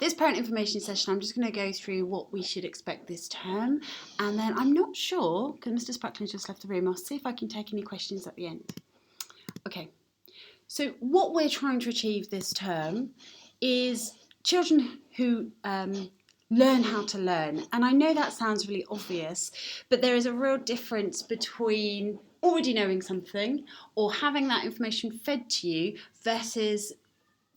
this parent information session, I'm just going to go through what we should expect this term, and then I'm not sure, because Mr. Spracklin's just left the room, I'll see if I can take any questions at the end. Okay, so what we're trying to achieve this term is children who learn how to learn. And I know that sounds really obvious, but there is a real difference between already knowing something or having that information fed to you versus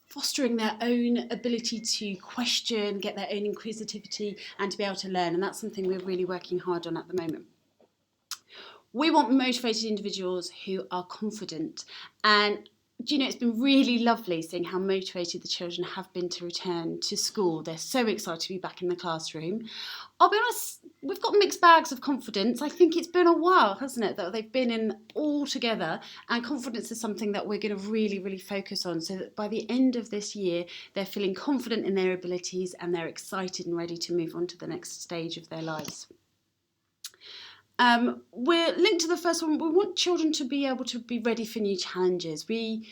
fostering their own ability to question, get their own inquisitivity, and to be able to learn. And that's something we're really working hard on at the moment. We want motivated individuals who are confident. And do you know, it's been really lovely seeing how motivated the children have been to return to school. They're so excited to be back in the classroom. I'll be honest, we've got mixed bags of confidence. I think it's been a while, hasn't it, that they've been in all together, and confidence is something that we're going to really, really focus on, so that by the end of this year, they're feeling confident in their abilities and they're excited and ready to move on to the next stage of their lives. We're linked to the first one. We want children to be able to be ready for new challenges. We,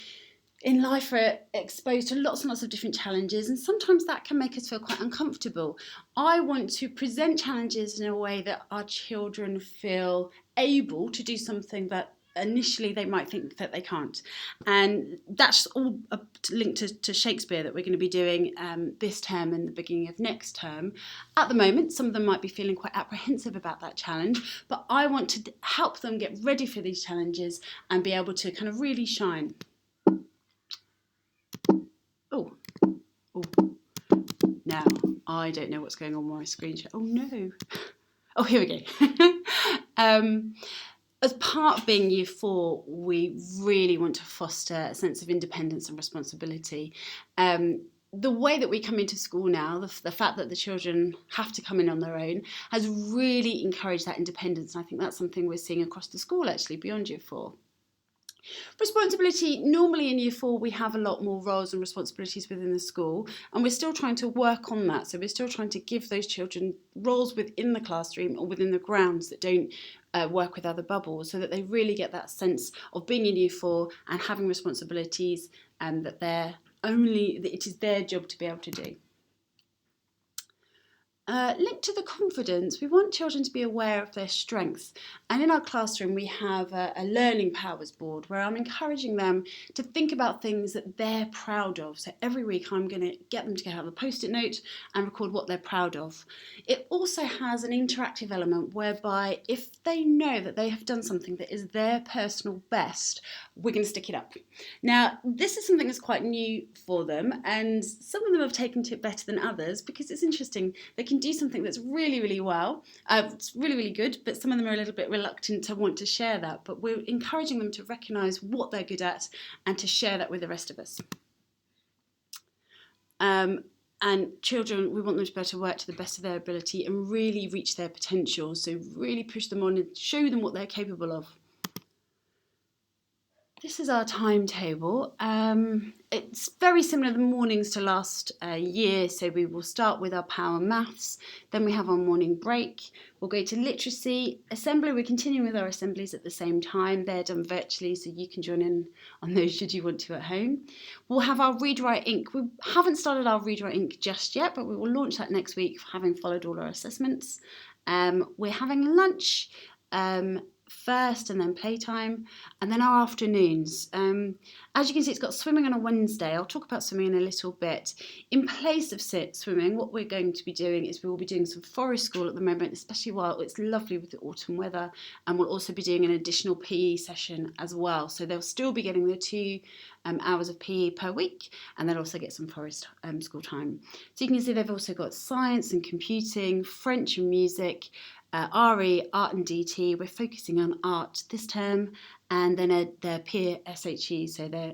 in life, are exposed to lots and lots of different challenges, and sometimes that can make us feel quite uncomfortable. I want to present challenges in a way that our children feel able to do something that initially they might think that they can't. And that's all linked to Shakespeare that we're going to be doing this term and the beginning of next term. At the moment, some of them might be feeling quite apprehensive about that challenge, but I want to help them get ready for these challenges and be able to kind of really shine. Oh, now I don't know what's going on with my screen share. Oh no. Oh, here we go. As part of being Year 4, we really want to foster a sense of independence and responsibility. The way that we come into school now, the fact that the children have to come in on their own, has really encouraged that independence. And I think that's something we're seeing across the school, actually, beyond Year 4. Responsibility, normally in Year 4 we have a lot more roles and responsibilities within the school, and we're still trying to work on that. So we're still trying to give those children roles within the classroom or within the grounds that don't work with other bubbles, so that they really get that sense of being in Year 4 and having responsibilities, and that it is their job to be able to do. Linked to the confidence, we want children to be aware of their strengths, and in our classroom we have a learning powers board where I'm encouraging them to think about things that they're proud of. So every week I'm going to get them to get out a post-it note and record what they're proud of. It also has an interactive element whereby if they know that they have done something that is their personal best, we're going to stick it up. Now, this is something that's quite new for them, and some of them have taken to it better than others, because it's interesting. They can do something that's really, really well. It's really, really good, but some of them are a little bit reluctant to want to share that. But we're encouraging them to recognise what they're good at and to share that with the rest of us. And children, we want them to be able to work to the best of their ability and really reach their potential. So really push them on and show them what they're capable of. This is our timetable. It's very similar to the mornings to last year. So we will start with our power maths, then we have our morning break. We'll go to literacy. Assembly, we're continuing with our assemblies at the same time. They're done virtually, so you can join in on those should you want to at home. We'll have our Read, Write, Ink. We haven't started our Read, Write, Ink just yet, but we will launch that next week, having followed all our assessments. We're having lunch first, and then playtime, and then our afternoons. As you can see, it's got swimming on a Wednesday. I'll talk about swimming in a little bit. In place of swimming, what we're going to be doing is we will be doing some forest school at the moment, especially while it's lovely with the autumn weather, and we'll also be doing an additional PE session as well. So they'll still be getting the 2 hours of PE per week, and they'll also get some forest school time. So you can see they've also got science and computing, French and music, RE, art and DT. We're focusing on art this term, and then their peer SHE, so their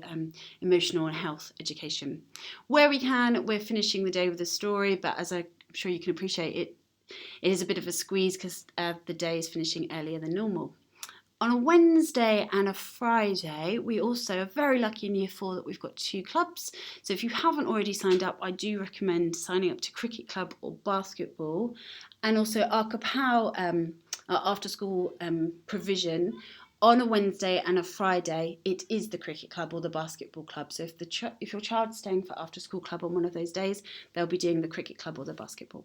emotional and health education. Where we can, we're finishing the day with a story, but as I'm sure you can appreciate, it is a bit of a squeeze because the day is finishing earlier than normal. On a Wednesday and a Friday, we also are very lucky in Year 4 that we've got 2 clubs. So if you haven't already signed up, I do recommend signing up to cricket club or basketball. And also our Kapow after school provision On a Wednesday and a Friday, it is the cricket club or the basketball club. So if your child's staying for after school club on one of those days, they'll be doing the cricket club or the basketball.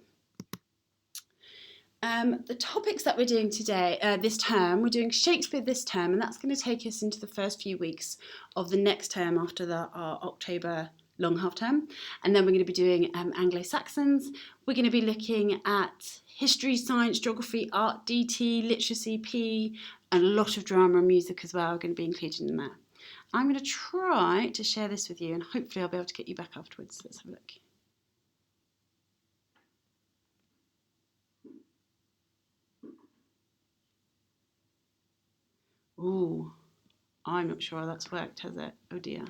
The topics that we're doing today, this term, we're doing Shakespeare this term, and that's going to take us into the first few weeks of the next term after our October long half term. And then we're going to be doing Anglo-Saxons. We're going to be looking at history, science, geography, art, DT, literacy, PE, and a lot of drama and music as well are going to be included in that. I'm going to try to share this with you, and hopefully I'll be able to get you back afterwards. Let's have a look. Ooh, I'm not sure that's worked, has it? Oh dear.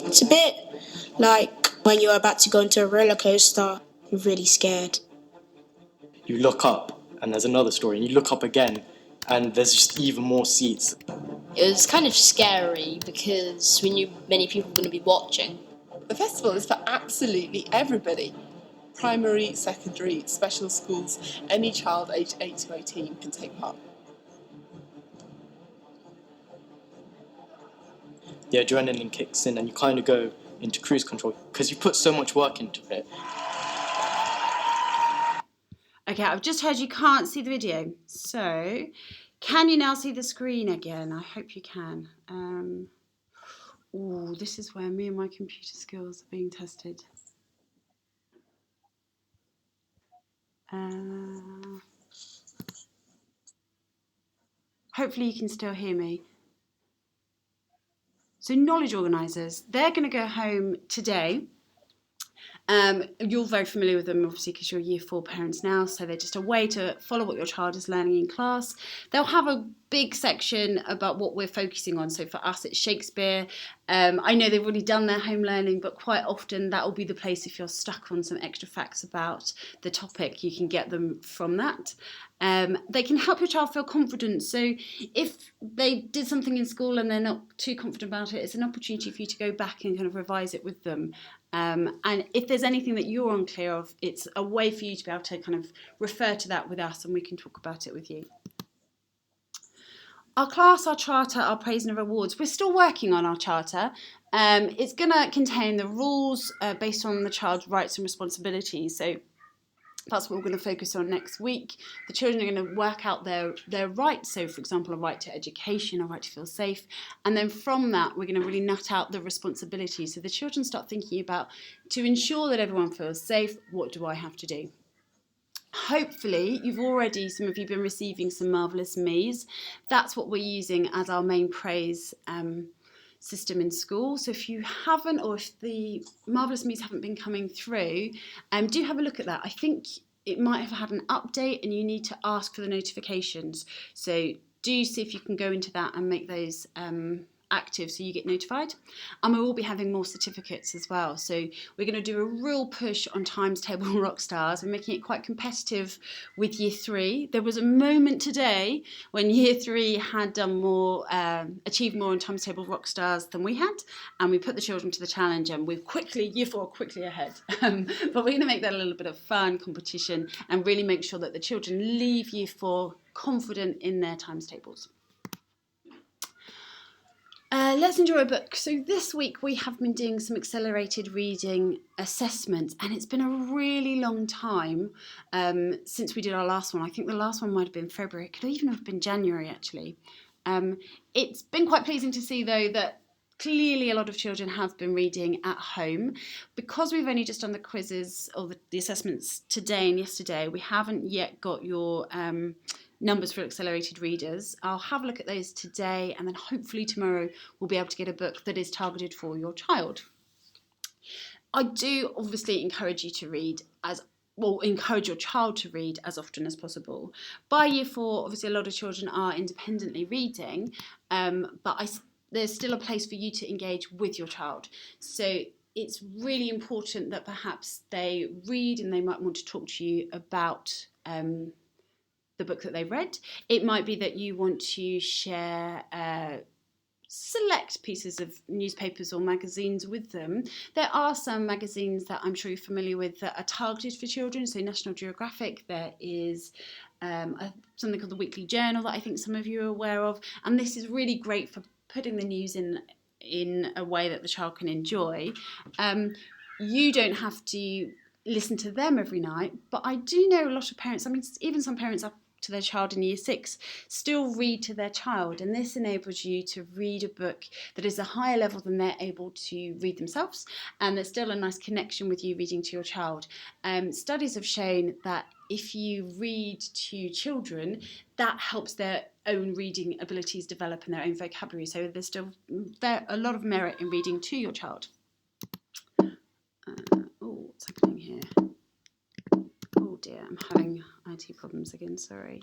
It's a bit like when you're about to go into a roller coaster, you're really scared. You look up and there's another story, and you look up again and there's just even more seats. It was kind of scary because we knew many people were going to be watching. The festival is for absolutely everybody. Primary, secondary, special schools, any child aged 8 to 18 can take part. The adrenaline kicks in and you kind of go into cruise control because you put so much work into it. Okay, I've just heard you can't see the video. So, can you now see the screen again? I hope you can. Ooh, this is where me and my computer skills are being tested. Hopefully you can still hear me. So knowledge organisers, they're going to go home today. You're very familiar with them, obviously, because you're year 4 parents now, so they're just a way to follow what your child is learning in class. They'll have a big section about what we're focusing on. So for us, it's Shakespeare. I know they've already done their home learning, but quite often that will be the place if you're stuck on some extra facts about the topic, you can get them from that. They can help your child feel confident. So if they did something in school and they're not too confident about it, it's an opportunity for you to go back and kind of revise it with them. And if there's anything that you're unclear of, it's a way for you to be able to kind of refer to that with us and we can talk about it with you. Our class, our charter, our praise and rewards, we're still working on our charter. It's going to contain the rules based on the child's rights and responsibilities. So that's what we're going to focus on next week. The children are going to work out their rights. So, for example, a right to education, a right to feel safe. And then from that, we're going to really nut out the responsibilities. So the children start thinking about, to ensure that everyone feels safe, what do I have to do? Hopefully, some of you have been receiving some Marvellous Me's. That's what we're using as our main praise system in school. So if you haven't, or if the Marvellous Me's haven't been coming through, do have a look at that. I think it might have had an update and you need to ask for the notifications. So do see if you can go into that and make those active so you get notified. And we will be having more certificates as well. So we're going to do a real push on Timetable Rockstars. We're making it quite competitive with year 3. There was a moment today when year 3 had done more, achieved more on Timetable Rockstars than we had, and we put the children to the challenge and we've year 4 quickly ahead. But we're going to make that a little bit of fun competition and really make sure that the children leave year 4 confident in their times tables. Let's enjoy a book. So this week we have been doing some accelerated reading assessments, and it's been a really long time since we did our last one. I think the last one might have been February. It could even have been January, actually. It's been quite pleasing to see, though, that clearly a lot of children have been reading at home. Because we've only just done the quizzes or the assessments today and yesterday, we haven't yet got your numbers for accelerated readers. I'll have a look at those today, and then hopefully tomorrow we'll be able to get a book that is targeted for your child. I do obviously encourage you to read encourage your child to read as often as possible. By year 4, obviously a lot of children are independently reading, but there's still a place for you to engage with your child. So it's really important that perhaps they read and they might want to talk to you about the book that they've read. It might be that you want to share select pieces of newspapers or magazines with them. There are some magazines that I'm sure you're familiar with that are targeted for children. So National Geographic, there is something called the Weekly Journal that I think some of you are aware of, and this is really great for putting the news in a way that the child can enjoy. You don't have to listen to them every night, but I do know a lot of parents, I mean, even some parents up to their child in year 6 still read to their child, and this enables you to read a book that is a higher level than they're able to read themselves, and there's still a nice connection with you reading to your child. Studies have shown that if you read to children, that helps their own reading abilities develop and their own vocabulary, so there's still a lot of merit in reading to your child. What's happening here? Oh dear, I'm having IT problems again, sorry.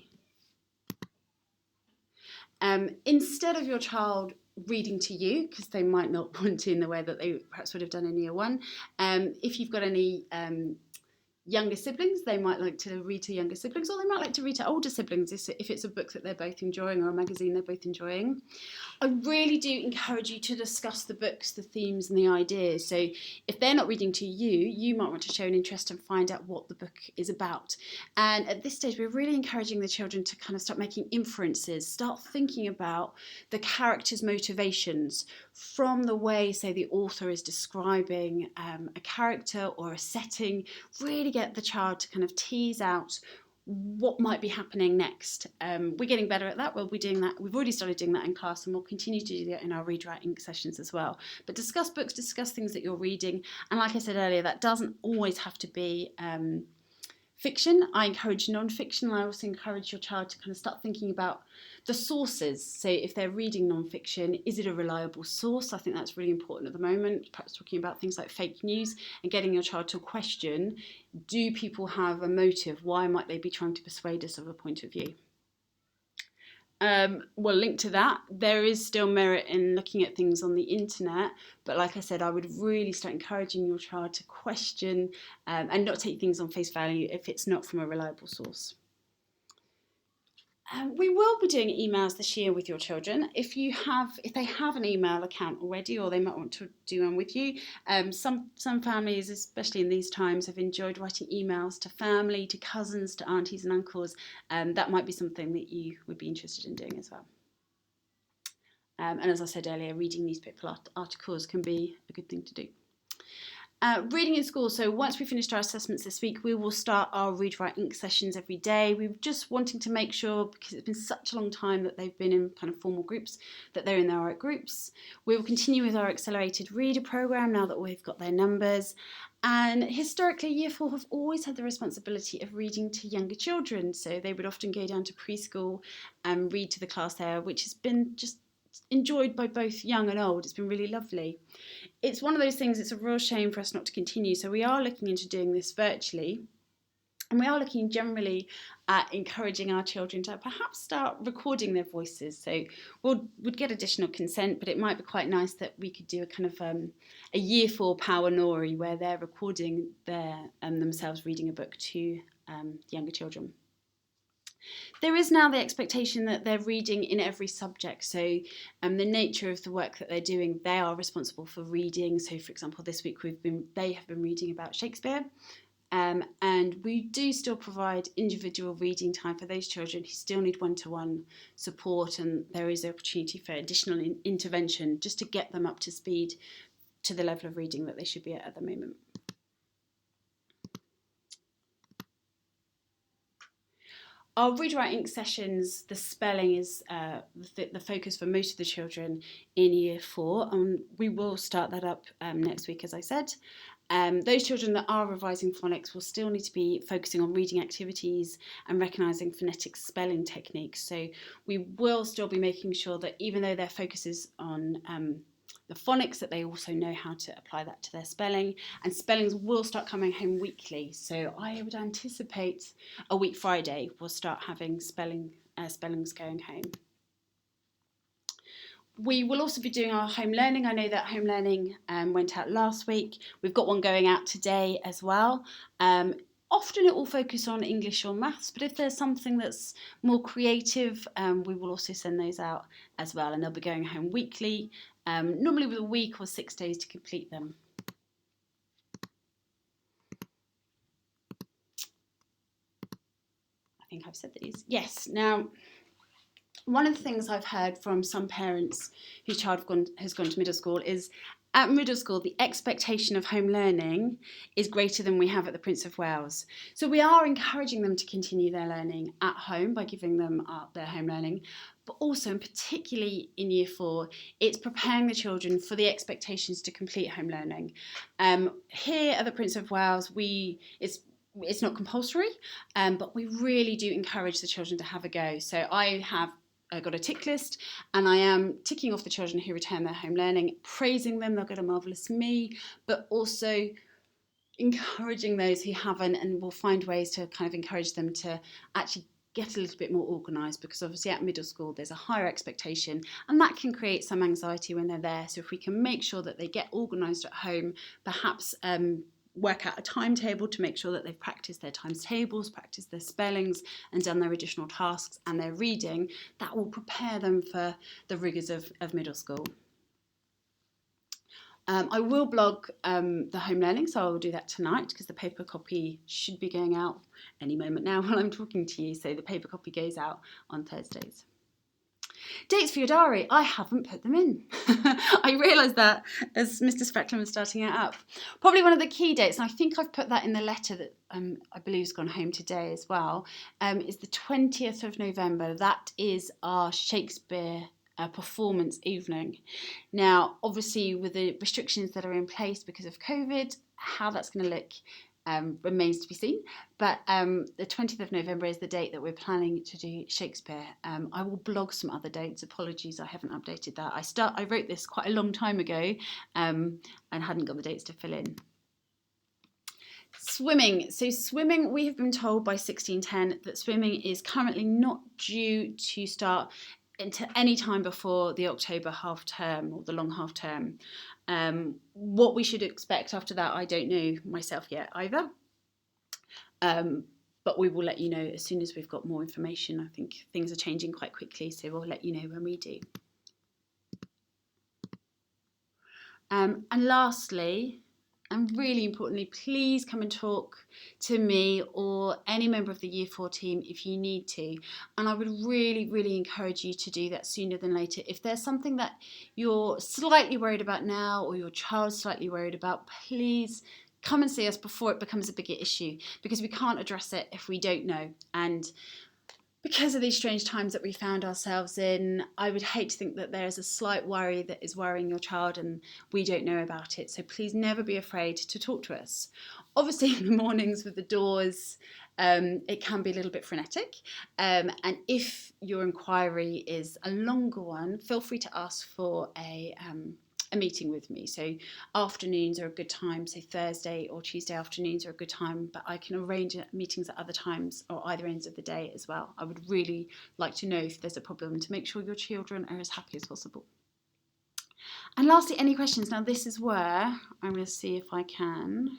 Instead of your child reading to you, because they might not want to in the way that they perhaps would have done in year 1, if you've got any younger siblings, they might like to read to younger siblings, or they might like to read to older siblings if it's a book that they're both enjoying or a magazine they're both enjoying. I really do encourage you to discuss the books, the themes and the ideas. So if they're not reading to you, you might want to show an interest and find out what the book is about. And at this stage, we're really encouraging the children to kind of start making inferences, start thinking about the character's motivations from the way, say, the author is describing a character or a setting. Really get the child to kind of tease out what might be happening next. We're getting better at that. We'll be doing that. We've already started doing that in class, and we'll continue to do that in our read, write, ink sessions as well. But discuss books, discuss things that you're reading. And like I said earlier, that doesn't always have to be fiction. I encourage non-fiction. I also encourage your child to kind of start thinking about the sources. So if they're reading non-fiction, is it a reliable source? I think that's really important at the moment, perhaps talking about things like fake news and getting your child to question, do people have a motive? Why might they be trying to persuade us of a point of view? Well, linked to that, there is still merit in looking at things on the internet, but like I said, I would really start encouraging your child to question and not take things on face value if it's not from a reliable source. We will be doing emails this year with your children. If they have an email account already, or they might want to do one with you. Some families, especially in these times, have enjoyed writing emails to family, to cousins, to aunties and uncles. That might be something that you would be interested in doing as well. And as I said earlier, reading newspaper articles can be a good thing to do. Reading in school, so once we finished our assessments this week, we will start our read, write, ink sessions every day. We're just wanting to make sure, because it's been such a long time that they've been in kind of formal groups, that they're in their right groups. We will continue with our accelerated reader programme now that we've got their numbers. And historically, Year 4 have always had the responsibility of reading to younger children. So they would often go down to preschool and read to the class there, which has been just enjoyed by both young and old. It's been really lovely. It's one of those things, it's a real shame for us not to continue. So we are looking into doing this virtually. And we are looking generally at encouraging our children to perhaps start recording their voices. So we'd get additional consent, but it might be quite nice that we could do a kind of a Year 4 Power Nori where they're recording themselves reading a book to younger children. There is now the expectation that they're reading in every subject. So the nature of the work that they're doing, they are responsible for reading. So for example, this week they have been reading about Shakespeare. And we do still provide individual reading time for those children who still need one-to-one support, and there is an opportunity for additional intervention just to get them up to speed to the level of reading that they should be at the moment. Our read, write, ink sessions, the spelling is the focus for most of the children in Year 4, and we will start that up next week, as I said. Those children that are revising phonics will still need to be focusing on reading activities and recognising phonetic spelling techniques. So we will still be making sure that even though their focus is on the phonics, that they also know how to apply that to their spelling, and spellings will start coming home weekly. So I would anticipate a week Friday we'll start having spellings going home. We will also be doing our home learning. I know that home learning went out last week. We've got one going out today as well. Often it will focus on English or maths, but if there's something that's more creative, we will also send those out as well, and they'll be going home weekly, normally with a week or 6 days to complete them. I think I've said these. Yes, now one of the things I've heard from some parents whose child has gone to middle school is at middle school, the expectation of home learning is greater than we have at the Prince of Wales. So we are encouraging them to continue their learning at home by giving them their home learning, but also, and particularly in Year 4, it's preparing the children for the expectations to complete home learning. Here at the Prince of Wales, it's not compulsory, but we really do encourage the children to have a go. So I have got a tick list, and I am ticking off the children who return their home learning, praising them, they'll get a marvellous me, but also encouraging those who haven't, and we'll find ways to kind of encourage them to actually get a little bit more organised, because obviously at middle school there's a higher expectation and that can create some anxiety when they're there. So if we can make sure that they get organised at home, perhaps work out a timetable to make sure that they've practiced their times tables, practiced their spellings and done their additional tasks and their reading, that will prepare them for the rigours of middle school. I will blog the home learning, so I will do that tonight because the paper copy should be going out any moment now while I'm talking to you, so the paper copy goes out on Thursdays. Dates for your diary, I haven't put them in. I realised that as Mr. Speckland was starting it up. Probably one of the key dates, and I think I've put that in the letter that I believe has gone home today as well, is the 20th of November. That is our Shakespeare performance evening. Now, obviously with the restrictions that are in place because of COVID, how that's going to look remains to be seen, but the 20th of November is the date that we're planning to do Shakespeare. I will blog some other dates. Apologies, I haven't updated that. I wrote this quite a long time ago and hadn't got the dates to fill in. Swimming. So swimming, we have been told by 1610 that swimming is currently not due to start into any time before the October half term or the long half term. What we should expect after that, I don't know myself yet either. But we will let you know as soon as we've got more information. I think things are changing quite quickly, so we'll let you know when we do. And lastly, and really importantly, please come and talk to me or any member of the Year 4 team if you need to. And I would really, really encourage you to do that sooner than later. If there's something that you're slightly worried about now or your child's slightly worried about, please come and see us before it becomes a bigger issue, because we can't address it if we don't know. And because of these strange times that we found ourselves in, I would hate to think that there is a slight worry that is worrying your child and we don't know about it. So please never be afraid to talk to us. Obviously in the mornings with the doors, it can be a little bit frenetic. And if your inquiry is a longer one, feel free to ask for a meeting with me. So afternoons are a good time, so Thursday or Tuesday afternoons are a good time, but I can arrange meetings at other times or either ends of the day as well. I would really like to know if there's a problem to make sure your children are as happy as possible. And lastly, any questions? Now this is where I'm going to see if I can